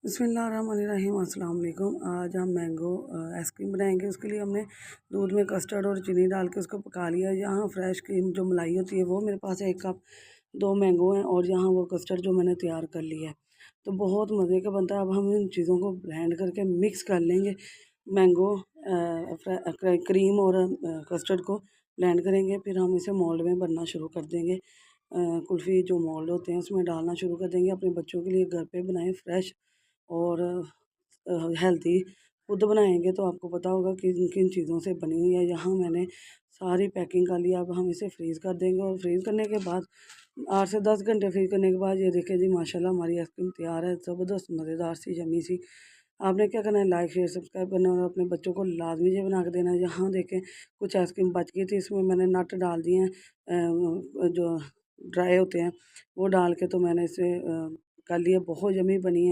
बिस्मिल्लाहिर्रहमानिर्रहीम अस्सलाम वालेकुम। आज हम मैंगो आइसक्रीम बनाएंगे। उसके लिए हमने दूध में कस्टर्ड और चीनी डाल के उसको पका लिया। यहाँ फ्रेश क्रीम जो मलाई होती है वो मेरे पास है 1 कप, 2 मैंगो हैं और यहाँ वो कस्टर्ड जो मैंने तैयार कर लिया है, तो बहुत मज़े का बनता है। अब हम इन चीज़ों को ब्लेंड करके मिक्स कर लेंगे। मैंगो क्रीम और कस्टर्ड को ब्लेंड करेंगे, फिर हम इसे मोल्ड में भरना शुरू कर देंगे। कुल्फ़ी जो मोल्ड होते हैं उसमें डालना शुरू कर देंगे। अपने बच्चों के लिए घर पे बनाएं फ्रेश और हेल्दी। खुद बनाएंगे तो आपको पता होगा कि किन किन चीज़ों से बनी हुई है। यहाँ मैंने सारी पैकिंग कर लिया। अब हम इसे फ्रीज़ कर देंगे और फ्रीज़ करने के बाद 8 से 10 घंटे फ्रीज़ करने के बाद ये देखिए जी माशाल्लाह हमारी आइसक्रीम तैयार है। ज़बरदस्त मज़ेदार सी यम्मी सी। आपने क्या करना है, लाइक शेयर सब्सक्राइब करना है और अपने बच्चों को लाजमी ये बना के देना है। यहाँ देखें कुछ आइसक्रीम बच गई थी, इसमें मैंने नट डाल दिए हैं जो ड्राई होते हैं वो डाल के, तो मैंने इसे कर लिया। बहुत यम्मी बनी है।